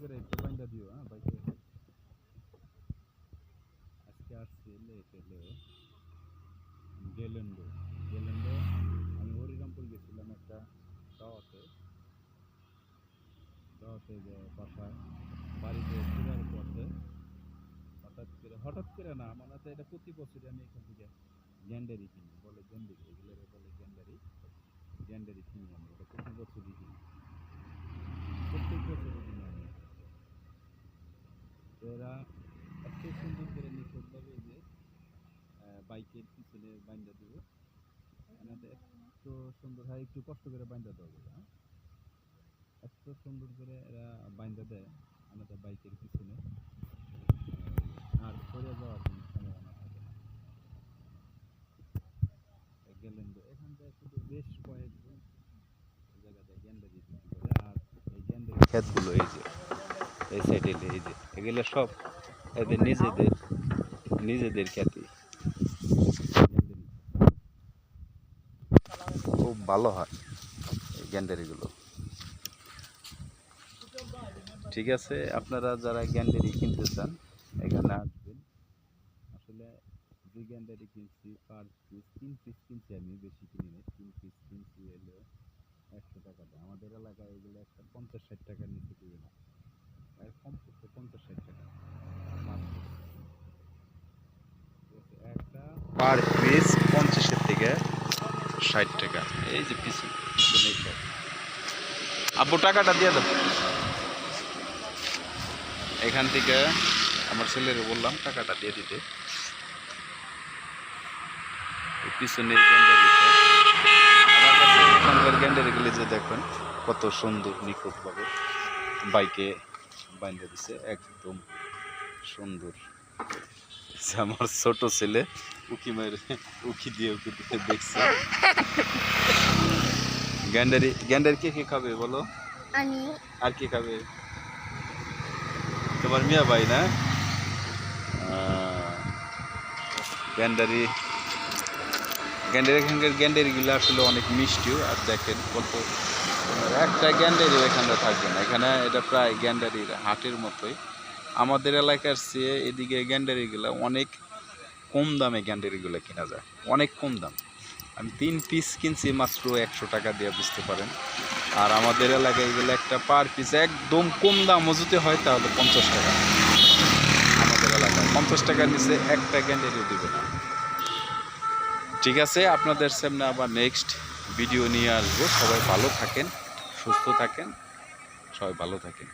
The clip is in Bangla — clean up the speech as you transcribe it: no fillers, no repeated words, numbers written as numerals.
করে একটু বাইন্দা দিও। হ্যাঁ বাইকে আজকে আসছি গেলেন্ডো গেলেন্ডো আমি হরিরামপুর গেছিলাম একটা দাওয়াতে যে বাসায় বাড়িতে ফেরার পথে হঠাৎ করে না মানে তো এটা প্রতি বছরই আমি এখান থেকে গ্যান্ডারি কিনি বলে গ্যান্ডারি এগুলো বলে গ্যান্ডারি কিনি আমি এটা প্রতি বছরই কিনি প্রত্যেক বছরই কিনি আমি তো এরা এত সুন্দর করে নিখুঁতভাবে যে বাইকের পিছনে বাইন্দা দেবে এনাদের এত সুন্দর হয় একটু কষ্ট করে বাইন্দা দেওয়া যাবে হ্যাঁ এত সুন্দর করে এরা বাইন্দা দেয় আমাদের বাইকের পিছনে আর পড়ে যাওয়ার কোনো সম্ভাবনা থাকে না গেলেন এখান থেকে শুধু বেশ কয়েকজন জায়গাতে গ্যান্ডারি বিক্রি করে আর এই গ্যান্ডারি ক্ষেতগুলো এই যে এই সাইডে এই যে এগুলো সব এদের নিজেদের খ্যাতি খুব ভালো হয় এই গ্যান্ডারিগুলো ঠিক আছে আপনারা যারা গ্যান্ডারি কিনতে চান এখানে আসবেন আসলে যে গ্যান্ডারি কিনছি পার পিস 3 পিস কিনছি আমি বেশি কিনি না 3 পিস কিনছি এলে 100 টাকা দেয় আমাদের এলাকায় এগুলো একটা 50-60 টাকার নিচে দিবে না আর কম করতে 50-60 টাকা একটা পার পিস 50 থেকে 60 টাকা এই যে পিছনে আব্বু টাকাটা দিয়ে দাও এখান থেকে আমার ছেলের বললাম টাকাটা দিয়ে দিতে পিছনের গ্যান্ডারিতে আমার কাছে এখানকার গ্যান্ডারিগুলি যে দেখবেন কত সুন্দর নিখুঁতভাবে বাইকে বাইন্ধে দিছে একদম সুন্দর আমার ছোট ছেলে উকি দিয়ে দেখছে গ্যান্ডারি কে খাবে বলো আর কে খাবে তোমার মিয়া ভাই না গ্যান্ডারি এখানকার গ্যান্ডারিগুলো আসলে অনেক মিষ্টিও আর দেখেন কত একটা গ্যান্ডারিও এখানে থাকবে না এখানে এটা প্রায় গ্যান্ডারির হাটের মতোই আমাদের এলাকার চেয়ে এদিকে গ্যান্ডারিগুলো অনেক কম দামে গ্যান্ডারিগুলো কেনা যায় অনেক কম দাম আমি 3 পিস কিনছি মাত্র 100 টাকা দিয়ে বুঝতে পারেন আর আমাদের এলাকায় এগুলো একটা পার পিস একদম কম দামও যদি হয় তাহলে 50 টাকা আমাদের এলাকায় 50 টাকার নিচে একটা গ্যান্ডারিও দেবে না ঠিক আছে আপনাদের সামনে আবার নেক্সট ভিডিও নিয়ে আসবো সবাই ভালো থাকেন সুস্থ থাকেন সবাই ভালো থাকেন